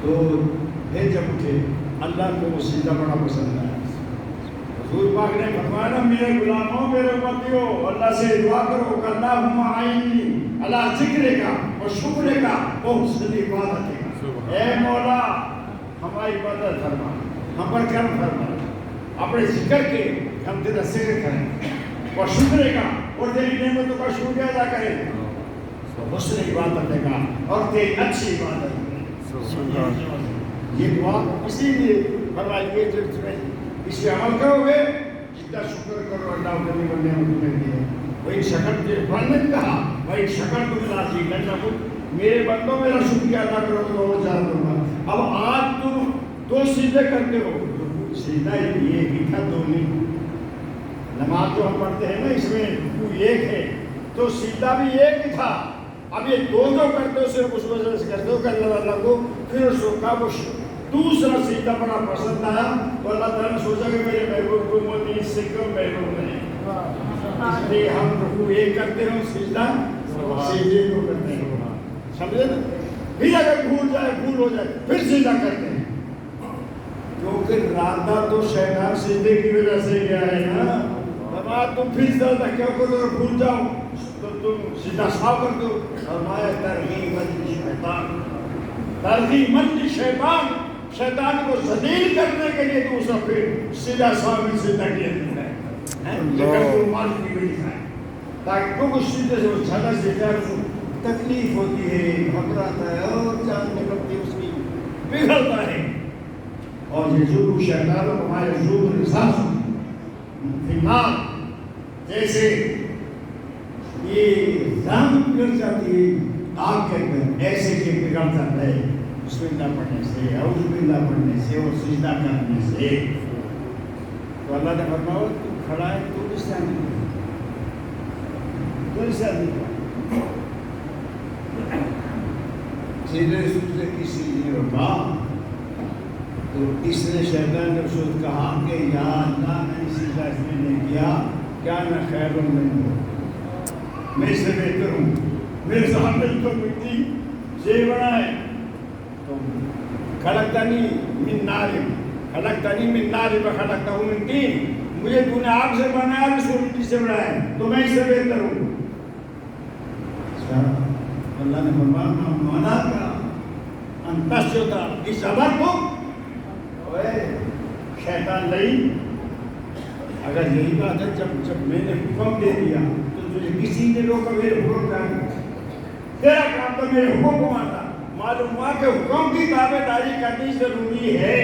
تو پھر جب اٹھے اللہ کو وہ سجدہ بڑا پسند آیا. حضور پاک نے فرمایا میرے غلاموں میرے امتیوں اللہ سے دعا کرو کہ اللہم اعینی علی ذکرک و شکرک و حسن عبادتک. اے مولا ہماری مدد فرما, ہم پر کرم فرما, اپنے ذکر کے ہم تیرا ذکر کریں اور شکر کا اور تیری نعمتوں کا شکریہ ادا کریں, حسن عبادت کا اور تیری اچھی عبادت کریں. یہ دعا اسی لیے فرمائی گئی جو تمہیں اس پہ عمل کرو گے جتنا شکر کرو اللہ تعالیٰ نے تمہیں دیا. وہی شکر کے بندے نے کہا وہی شکر تم راضی کرنا میرے بندوں میرا شکریہ ادا کرو تو وہ جان دوں گا. اب آج تم دو سیدھے کرتے ہو, سیدھا یہ بھی تھا دو نہیں. نماز جو ہم پڑھتے ہیں نا اس میں رکوع ایک ہے تو سیدھا بھی ایک ہی تھا. اب یہ دو جو کرتے ہو صرف اس وجہ سے کرتے ہو کہ اللہ کو پھر اس کا وہ دوسرا سیدھا بڑا پسند آیا تو اللہ تعالیٰ نے سوچا کہ میرے محبوب کو موتی اس سے کیوں محبوب نہیں, اس لیے ہم رکوع ایک کرتے ہیں سیدھا سیدھے کو کرتے ہیں. سمجھے نا, پھر اگر بھول ہو جائے پھر سیدھا کرتے ہیں کیونکہ رادہ تو شیطان سجدے کی وجہ سے گیا ہے نا. اب تم پھر زیادہ کیا کرو اور بھول جاؤ تو تم سیدھا صاف کر دو. فرمایا ترغیب شیطان, ترغیب شیطان, شیطان کو ذلیل کرنے کے لیے دوسرا پھر سیدھا صاف سیدھا کیا دیتا ہے. یہ کر مال کی وجہ ہے تاکہ تم اس سیدھے سے چھلا سے جائے تکلیف ہوتی ہے, گھبراتا ہے اور جان نکلتی اس کی بگڑتا ہے. اور یہ جو شیطان ہمارے ظلم احساس دماغ جیسے یہ رنگ بگڑ جاتی ہے آگ کے اندر, ایسے کہ بگڑ جاتا ہے بسم اللہ پڑھنے سے, اعوذ باللہ پڑھنے سے اور سجدہ کرنے سے. تو اللہ نے فرمایا تو کھڑا ہے تو کس طرح نہیں, تو اس طرح نہیں سیدھے سجدے کسی لیے ہوگا. تو اس نے شیطان نے اس وقت کہا کہ یا اللہ میں اسی طرح میں نے کیا کیا میں خیر نہیں ہوں, میں اس سے بہتر ہوں, میرے سامنے تو مٹی سے بنا ہے. تو خلقتنی من نار خلقتنی من نار وخلقتہ من طین, مجھے تو نے آگ سے بنایا اور اس کو مٹی سے بنایا ہے تو میں اس سے بہتر ہوں. اللہ نے فرمایا منع کا ان تسجد اس عمل کو شیطان نہیں. اگر یہی بات ہے جب میں نے حکم دے دیا تو تجھے کسی نے روکا میرے حکم کا, تیرا کام تو میرے حکم کو ماننا. معلوم ہوا کہ حکم کی تابع داری کرنی ضروری ہے,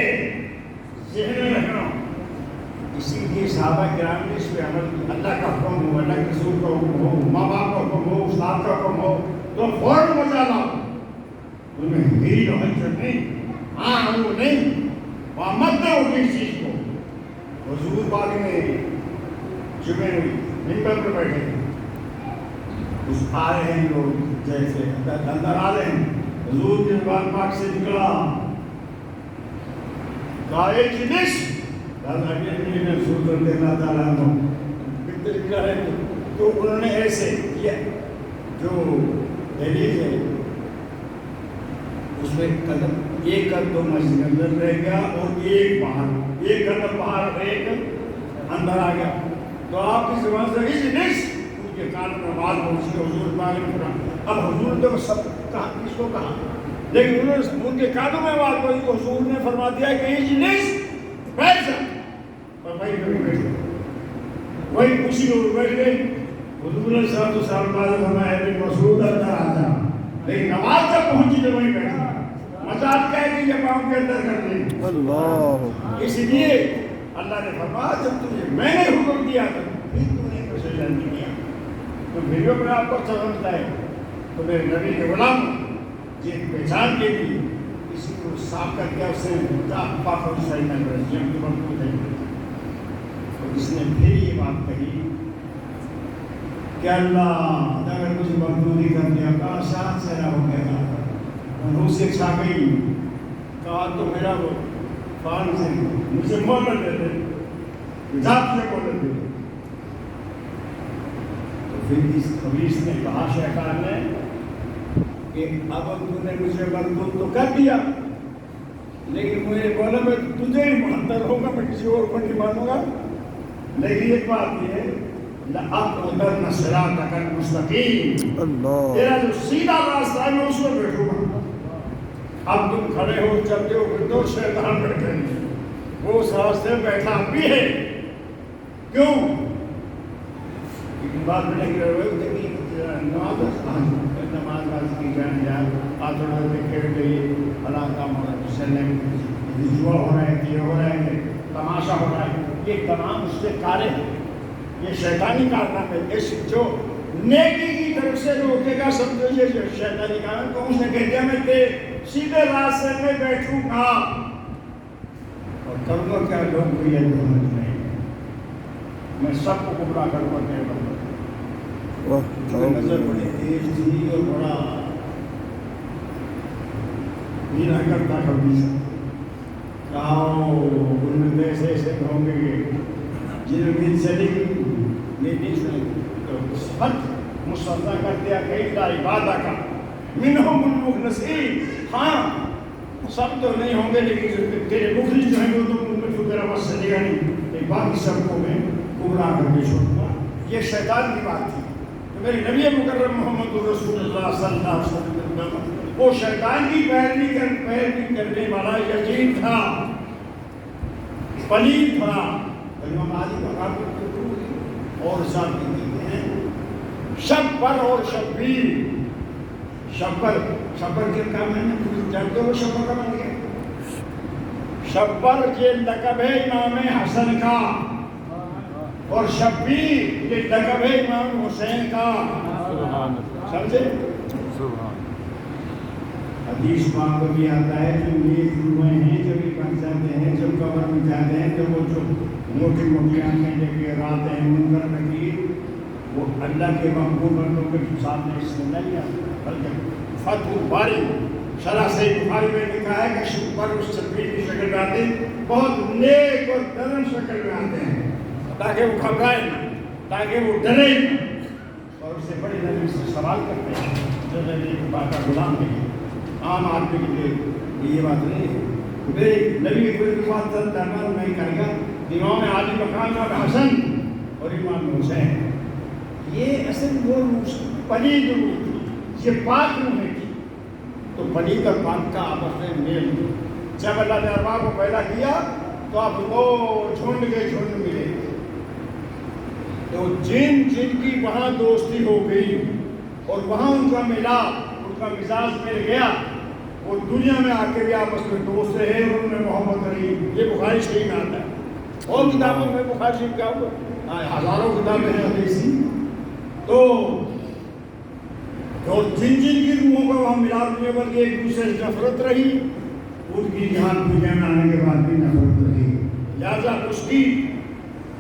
ذہن میں رکھنا. اسی لیے صحابہ کرام نے اس پہ عمل کیا. اللہ کا حکم ہو, اللہ کے رسول کا حکم ہو, ماں باپ کا حکم ہو, استاد کا حکم ہو تو فوراً مچا لاؤ. تمہیں میری توجہ نہیں, ہاں وہ نہیں, وہاں مت نہ اٹھ اس چیز کو. حضور پاک نے جمعے ممبر پر بیٹھے اس آ رہے ہیں لوگ جیسے اندر آ رہے ہیں, حضور کے زبان پاک سے نکلا کہا اے جنس, سلطان اللہ تعالیٰ نکلا ہے تو انہوں نے ایسے کیا. جو دہلیز ہے اس میں قدم ایک قدم مسجد کے اندر رہ گیا اور ایک باہر, ایک قدم باہر ایک اندر آ گیا. تو آپ کی زبان سے ان کے کان میں آواز پہنچی حضور پاک نے فرمایا. اب حضور نے سب کہا کس کو کہا, لیکن انہوں نے ان کے کانوں میں آواز پہنچی تو حضور نے فرما دیا کہ یہ جنس بیٹھ جا, اور بھائی کبھی بیٹھ گئے, وہی خوشی ہو بیٹھ گئے. حضور نے صاحب تو صاحب بازو فرمایا کہ مسعود اندر آ جا, لیکن نماز تک پہنچی تو وہیں بیٹھا. مزاج کہہ کہ یہ پاؤں کے اندر کر لیں. اللہ, اس لیے اللہ نے فرمایا جب تجھے میں نے حکم دیا تو پھر تو نے کچھ نہیں کیا. تو پھر اپنے آپ کو سمجھتا ہے تو میرے نبی کے غلام جن پہچان کے لیے کسی کو صاف کر کے اس سے پاک اور صحیح نہ کرے جن کی مقبول ہے. تو اس نے پھر یہ بات کہی کہ اللہ اگر کچھ مقبولی کر دیا کا شاید سے نہ ہو گیا. روح سے چھا گئی, کہا تو میرا وہ فان سے مجھے مہلت دے دے, ذات سے مہلت دے دے. تو پھر اس خبیث نے کہا شیطان نے کہ اب تو نے مجھے مقبول تو کر دیا لیکن مجھے بولا میں تجھے ہی مانتا رہوں گا، میں کسی اور کو نہیں مانوں گا. لیکن ایک بات یہ ہے لَأَقْعُدَنَّ صِرَاطَكَ الْمُسْتَقِيمَ، تیرا جو سیدھا راستہ ہے میں اس میں بیٹھوں گا. اب تم کھڑے ہو چلتے ہو پھر تو شیطان بیٹھے ہیں، وہ اس راستے میں بیٹھا بھی ہے. کیوں؟ لیکن بات میں لگی رہے نماز کی جائیں یار آج تھوڑا دیکھے گئی اللہ کام ہو رہا ہے، سلم جوا ہو رہا ہے، یہ ہو رہا ہے، تماشا ہو رہا ہے، یہ تمام اس کے کارے ہیں، یہ شیطانی کارنامے. اس جو نیکی کی طرف سے روکے گا سمجھو یہ جو شیطانی کارنامے، تو اس نے کہہ دیا میں سیدھے راستے میں بیٹھوں گا اور کروں گا کیا. لوگ کو یہ محمد نہیں، میں سب کو گمراہ کروں گا. نظر بڑی تیز تھی اور بڑا میرا کرتا کبھی سے ان میں ایسے ایسے ہوں گے جنہوں نے چلی لیکن سخت مسلح کر دیا کہ عبادہ کا منہم المخلصین. ہاں سب تو نہیں ہوں گے لیکن تیرے مخلص جو ہیں وہ تو ان میں تو تیرا بس چلے گا نہیں، باقی سب کو میں گمراہ کر کے چھوڑوں گا. یہ شیطان کی بات تھی. میرے نبی مکرم محمد رسول اللہ صلی اللہ علیہ وسلم وہ شیطان کی پیروی کرنے والا یقین تھا، پلید تھا. امام علی کا کام اور ساتھ کہتے ہیں شبر اور شبیر. شبر کے کام ہے نا، جانتے ہو شبر کا معنی ہے؟ شبر کے لقب ہے امام حسن کا اور شبیر یہ لقب ہے امام حسین کا. سمجھے؟ حدیث پاک کو بھی آتا ہے جو نیک روحیں ہیں جب یہ بن جاتے ہیں، جب قبر میں جاتے ہیں تو وہ جو موٹی موٹی آنکھیں لے کے راتے ہیں منکر نکیر، وہ اللہ کے محبوب بندوں کے سامنے اس میں نہیں آتے، بلکہ فتح الباری شرح صحیح بخاری میں لکھا ہے کہ شبر اس شبیر کی شکل میں آتے ہیں، بہت نیک اور نرم شکل میں آتے ہیں تاکہ وہ گھبرائے نہ، تاکہ وہ ڈرے نہ، اور اس سے بڑی نرمی سے سوال کرتے ہیں جو نبی پاک کا غلام نہیں. عام آدمی کے لیے یہ بات نہیں ہے. میرے نبی کوئی بات درمیان نہیں کرے گا. امام علی مقام امام حسن اور امام حسین یہ اصل وہ پلید روح تھی، یہ پاک روح تھی. تو پلید اور پاک کا آپس میں میل. جب اللہ نے ارواح کو پیدا کیا تو آپ کو جھنڈ کے جھنڈ ملے، تو جن کی وہاں دوستی ہو گئی اور وہاں ان کا ملاپ، ان کا مزاج مل گیا، وہ دنیا میں آ کے بھی آپس میں دوست رہے اور انہوں نے محبت کری. یہ بخاری شریف میں آتا ہے اور کتابوں میں بخاری شریف کیا ہوا ہزاروں کتابیں ہیں حدیثی. تو جن کی روحوں کا وہاں ملاپ نہیں، بلکہ ایک دوسرے سے نفرت رہی، ان کی جہان دنیا میں آنے کے بعد بھی نفرت رہی. لہٰذا اس کی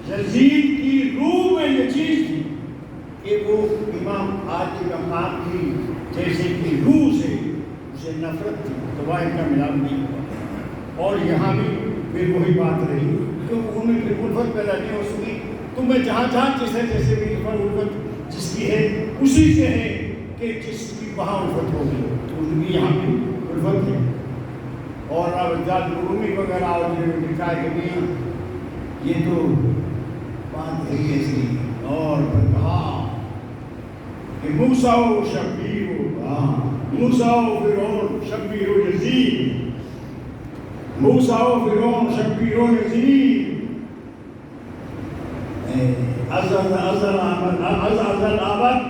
یزید کی روح میں یہ چیز تھی کہ وہ امام علی مقام کی جیسے کہ روح سے اسے نفرت تھی، تو وہ ان کا ملاپ نہیں ہوا. اور یہاں بھی پھر وہی بات رہی کیونکہ ان میں پھر الفت پیدا نہیں ہو سکی. تمہیں جہاں جیسے بھی الفت جس کی ہے اسی سے ہے کہ جس کی وہاں الفت ہوگی، تو ان کی یہاں بھی الفت ہے. اور اب رومی وغیرہ اور لکھا ہے کہ یہ تو بات ہے ایسی. اور کہا کہ موسیٰ و شبیر موسیٰ و فرعون شبیر و یزید، موسیٰ و فرعون شبیر و یزید، ازل آبد.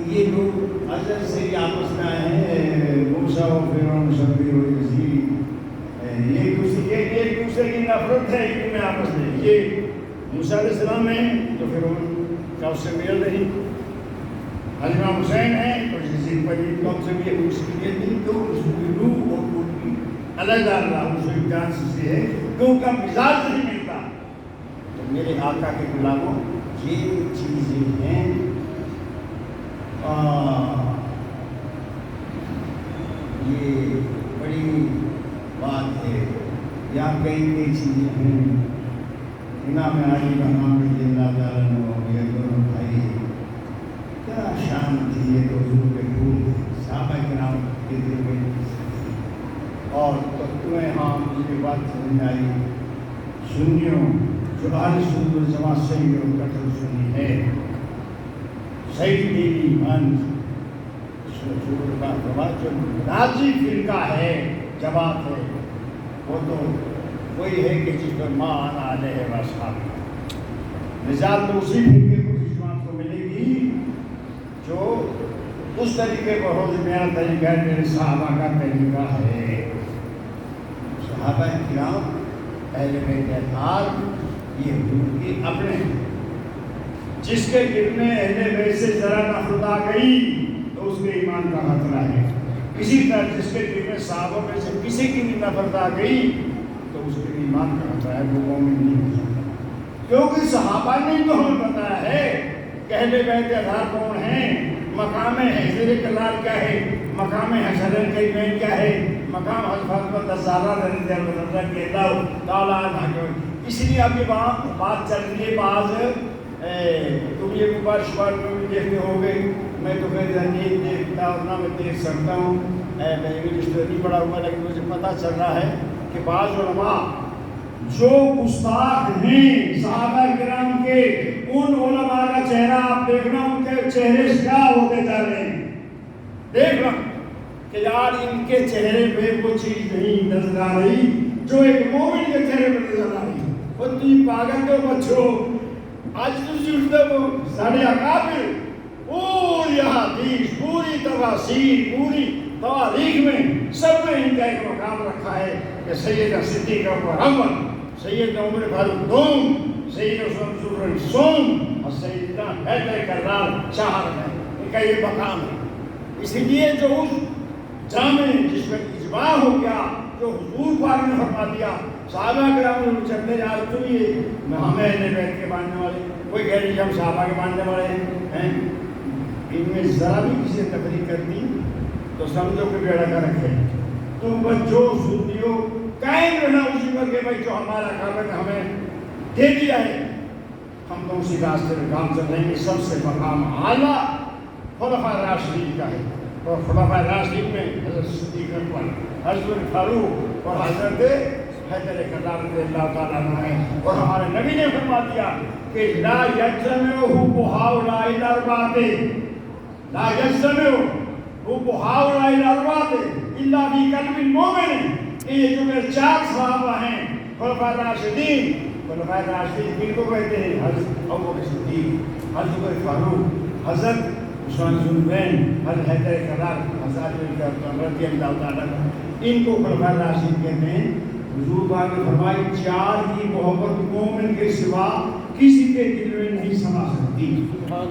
یہ لوگ ازل سے ہی آپس میں آئے ہیں. موسیٰ و فرعون شبیر و یزید، ایک دوسرے کی نفرت ہے ان میں آپس میں. یہ موسیٰ علیہ السلام ہیں تو فرعون کا اس سے میل نہیں، امام حسین ہیں تو یزید پر ان سے بھی اس کی نیت نہیں. تو اس کی روح اور ان کی علیحدہ اللہ اس کی جان سے ہے کہ ان کا مزاج نہیں ملتا. تو میرے آقا کے غلاموں یہ چیزیں ہیں. یہ بڑی بات ہے. یا کئی چیزیں ہیں. امام علی مقام رضی اللہ تعالیٰ عنہ ہو گیا دونوں بھائی، کیا شان تھی. یہ تو حضور کے پھول صحابہ کرام کے دل میں اور تمہیں ہاں مجھے بات سمجھ آئی سنیوں جو اہل سنت والجماعت صحیح اور کٹر سنی ہے صحیح دینی ایمان جو نازی فرقہ ہے جماعت ہے وہ تو وہی ہے کہ جس پر ماں آنا علیہ وصحابہ نجات تو اسی فرقے کو جماعت کو ملے گی جو اس طریقے پر ہو جو میرا طریقہ ہے میرے صحابہ کا طریقہ ہے صحابہ کرام اہل بیت اطہار یہ حضور کی اپنے جس کے دل میں اہل بیت سے ذرا نفرت آ گئی تو اس کے ایمان کا خطرہ ہے اسی طرح جس کے دل میں صحابہ میں سے کسی کی بھی نفرت آ گئی تو اس کے ایمان کا خطرہ ہے وہ مومن نہیں ہو سکتا کیونکہ صحابہ نے تو ہمیں بتایا ہے کہ اہل بیت اطہار کون ہیں مقام حضرت کلال کیا ہے مقام حسن کریمین کیا ہے مقام حضرت الزہرا رضی اللہ تعالیٰ عنہ اس لیے اب یہ بات چل رہی ہے بعض تم یہ مباشرہ میں بھی دیکھتے ہو گے میں تو خیر نہیں دیکھتا اور نہ میں دیکھ سکتا ہوں میں انگلش تو نہیں پڑھا ہوا لیکن مجھے پتہ چل رہا ہے کہ بعض علماء جو گستاخ ہیں صحابہ کرام کے ان علماء کا چہرہ آپ دیکھنا ان کے چہرے سے کیا ہوتے جا رہے ہیں دیکھنا کہ یار ان کے چہرے پہ وہ چیز نہیں نظر آ رہی جو ایک مومن کے چہرے پہ نظر آ رہی وہ تم پاگل کے بچوں آج تجھے وہ ساڑھے اکابر پوری حدیث پوری تفاسیر پوری تواریخ میں سب میں ان کا ایک مقام رکھا ہے کہ سیدنا صدیق اکبر اول سیدنا عمر فاروق دوم سیدنا عثمان ذوالفضل سوم اور سیدنا حیدر کرار چار میں ان کا یہ مقام ہے اس لیے جو اس جامع جس میں اجماع ہو گیا جو حضور پاک نے فرما دیا صحابہ کرام نے چلتے جا رہے تو یہ ہمیں اہل بیت کے ماننے والے کوئی کہہ رہی ہم صحابہ کے ماننے والے ہیں ان میں ذرا بھی کسی نے تقریر کر دی تو سمجھو کہ بیڑا کا رکھے تم بچوں سنیو قائم رہنا اسی پر کہ بھائی جو ہمارا کام ہے ہمیں دے دیا ہے ہم تو اسی راستے میں کام چل رہے ہیں سب سے مقام اعلیٰ خلفاء راشدین کا ہے اور خلفاء راشدین میں حضرت صدیق اکبر حضرت فاروق اور حضرت حیدر کرار رضی اللہ تعالیٰ عنہ ہے اور ہمارے نبی نے فرما دیا کہ لا یجتمع هؤلاء الاربعۃ لا یجتمع هؤلاء الاربعۃ الا فی قلب المؤمن کہ یہ جو میرے چار صحابہ ہیں خلفاء راشدین کن کو کہتے ہیں حضرت ابوبکر صدیق حضرت عمر فاروق حضرت عثمان ذوالنورین حضرت حیدر کرار حضرت رضی اللہ تعالیٰ ان کو خلفاء راشدین کہتے ہیں حضور پاک نے فرمایا چار کی محبت مومن کے سوا کسی کے دل میں نہیں سما سکتی تو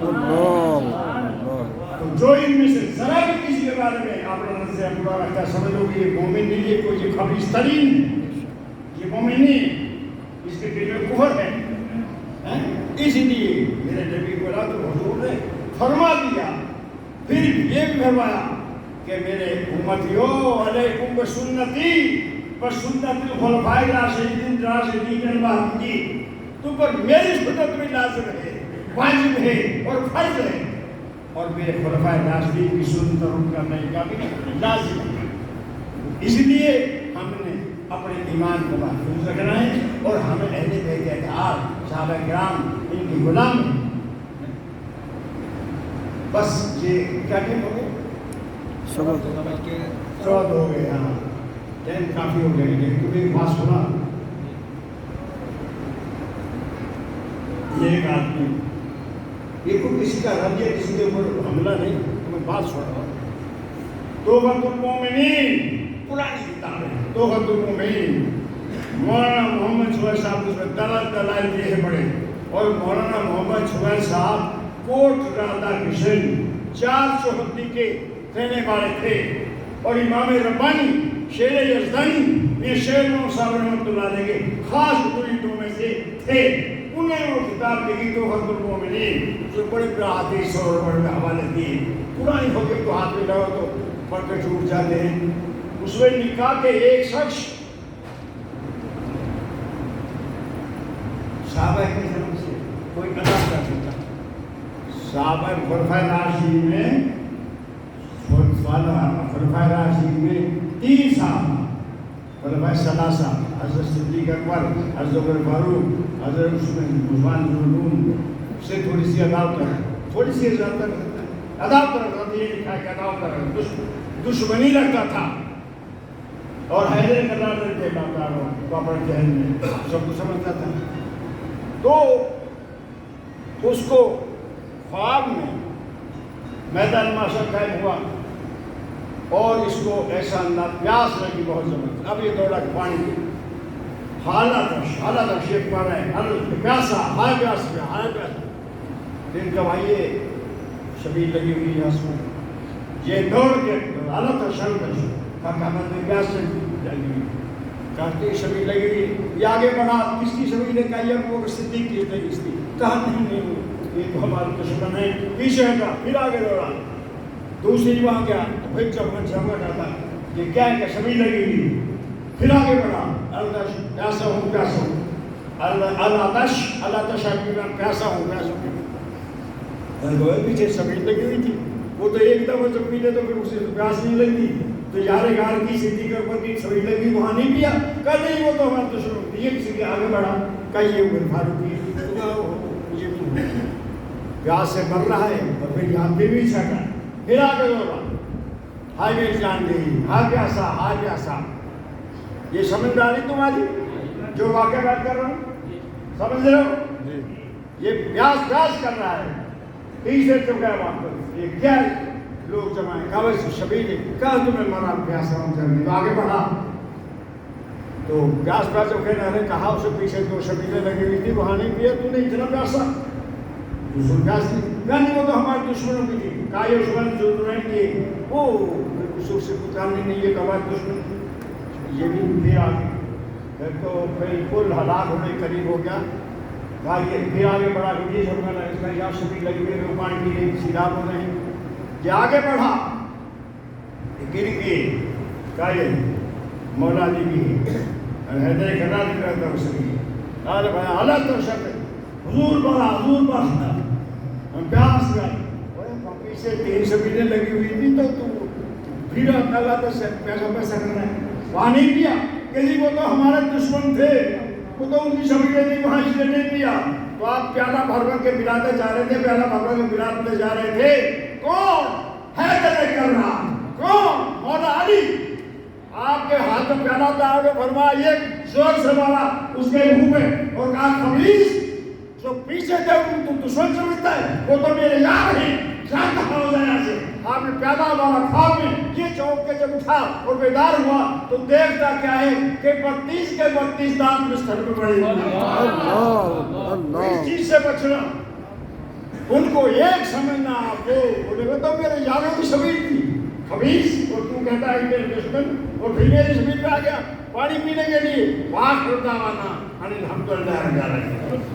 جو ان میں سے ذرا بھی کسی کے بارے میں آپ نظر سے برا رکھتا ہے سمجھ لو کہ یہ مومن نہیں ہے کوئی یہ خبیث ترین یہ مومن نہیں اس کے دل میں کفر ہے اس لیے میرے نبی بولا تو حضور نے فرما دیا پھر یہ بھی فرمایا کہ میرے امتیو علیکم بسنتی بسنت الخلفاء الراشدین المہدیین تم پر میری سنت بھی لازم ہے واجب ہے اور فرض ہے اور میرے خلفاء راشدین کی سنت پر ان کا نہیں کا بھی لازم ہے اس لیے ہم نے اپنے ایمان کو محفوظ رکھنا ہے اور ہمیں اہل بیت اطہار صحابہ کرام ان کی غلام ہیں بس یہ کیا ٹائم ہو گیا 100 ہو گئے ہاں ٹائم کافی ہو گئے لیکن تم ایک بات سنا یہ ایک آدمی یہ کوئی کسی کا رد یا کسی کے اوپر حملہ نہیں تمہیں بات سنا توبۃ المؤمنین پرانی کتاب ہے توبۃ المؤمنین مولانا محمد شعیب صاحب اس میں دلائل دیے ہیں بڑے اور مولانا محمد شعیب صاحب کوٹ رادا کشن 400 کے رہنے والے تھے اور امام ربانی شیر یزدانی یہ شیر محمد صاحب رحمۃ اللہ علیہ کے خاص مریدوں میں سے تھے انہیں وہ کتاب لکھی توبۃ المؤمنین جو بڑے بڑے حدیث اور بڑے حوالے دیے پرانی ہو کے تو ہاتھ میں لگاؤ تو پڑھ کے ٹوٹ جاتے ہیں اس میں لکھا کہ ایک شخص صحابہ کے زمانے سے کوئی قضا کر سکتا صحابہ خلفاء راشدین میں خلفاء راشدین میں 3 صحابہ خلفائے ثلاثہ حضرت صدیق اکبر، حضرت عمر فاروق، حضرت عثمان بن عفان سے تھوڑی سی عداوت رکھتا، تھوڑی سی عداوت رکھتا تھا، یہ لکھا ہے کہ عداوت رکھتا، دشمنی رکھتا تھا، اور حیدر کرار کے پاپڑ جہل میں سب کو سمجھتا تھا. تو اس کو خواب میں میدان معاشر قائم ہوا اور اس کو ایسا انداز پیاس لگی بہت زبردست. اب یہ دوڑا کہ پانی پی، حالات شیخ پا رہے ہیں، پیاسا ہائے پیاس پہ ہائے پیاسا. پھر جب آئیے شبیل لگی ہوئی ہے اس میں، یہ دوڑ کے حالت شروع کر کہا میں پیاس سے لگی ہوئی کہتے شبیل لگی ہوئی. یہ آگے بڑھا، کس کی شبیل ہے؟ کہا یہ ابو بکر صدیق کی ہے. کس کی؟ کہا نہیں یہ تو ہمارے دشمن ہے. پیچھے ہٹا، پھر آگے دوڑا، دوسری وہاں گیا تو پھر چمک آتا یہ کیا ہے کہ شبیل لگی ہوئی. پھر آگے بڑھا، پیاسا ہوں پیاسا ہوں، اللہ تشا پیاسا ہوں پیاسا ہوں. پیچھے شبیل لگی ہوئی تھی، وہ تو ایک دفعہ جب پیتے تو پھر اسے پیاس نہیں لگتی. تو یار گار کی صدیق اکبر کی شبیل لگی وہاں نہیں پیا. کہا نہیں وہ تو ہمارا دشمن تھی. یہ کسی کے آگے بڑھا، کہا یہ عمر فاروق کی پیاس سے مر رہا ہے اور پھر یہاں پہ بھی چھٹا. پھر آگے دوڑا، ہائے میری جان گئی، ہائے پیاسا ہائے پیاسا. یہ سمجھ آ رہی تمہاری جو واقعہ بات کر رہا ہوں؟ سمجھ رہے ہو؟ یہ پیاس پیاس کر رہا ہے. تیسرے چپ گیا واپس، یہ کیا ہے؟ لوگ جمائے، کہا ویسے شبیل ہے. کہا تمہیں مرا پیاسا ہوں جلدی. تو آگے بڑھا تو پیاس پیاس جب کہنے نے کہا اسے پیچھے دو شبیلیں لگی ہوئی تھی وہاں نہیں پیا تو نے اتنا پیاسا. دوسرے پیاس نہیں، وہ تو ہمارے دشمنوں کی تھی. کہا یہ دشمن جو رہیں گے وہ کچھ سے پوچھانے نہیں، یہ ہمارے دشمن. یہ بھی پھر آگے پھر تو بالکل ہلاک ہونے قریب ہو گیا. کہا یہ پھر آگے بڑھا کہ یہ سب میں اس کا یہاں شبیل لگی ہوئی ہے، پانی کی گئی سیدھا ہو رہے ہیں. یہ آگے بڑھا، گر گئی. کہا یہ مولا علی بھی حیدر کرار بھی رہتا اس کی. ارے بھائی حالت تو شک حضور بڑھا ہم پیاس گئے. پیچھے 3 شبیلیں لگی ہوئی تھی تو پھر اللہ تو پیسہ کرنا ہے وہاں نہیں کیا. کہ وہ تو ہمارے دشمن تھے، وہ تو ان کی شبیلیں تھی وہاں اس نے نہیں کیا. تو آپ پیالہ بھر بھر کے پلاتے جا رہے تھے، پیالہ بھر بھر کے پلاتے جا رہے تھے. کون حیدر کرار؟ کون؟ مولا علی. آپ کے ہاتھ میں پیالہ تھا، آپ نے فرمایا یہ زور سے مارا اس کے منہ میں اور کہا خبیث جو پیچھے تھے ان کو دشمن سمجھتا ہے، وہ تو میرے یار ہیں، جانتا ہو جائے ایسے. آپ نے پیالہ مارا خواب میں. یہ چوک کے جب اٹھا اور بیدار ہوا تو دیکھتا کیا ہے کہ 32 کے 32 دانت بستر میں پڑے ہوئے. اس چیز سے بچنا، ان کو ایک سمجھنا. آپ وہ تو میرے یاروں کی شبیل تھی خبیث، اور تو کہتا ہے میرے دشمن. اور پھر میری شبیل پہ آ گیا پانی پینے کے لیے. واہ کرتا وانا الحمدللہ رب العالمین.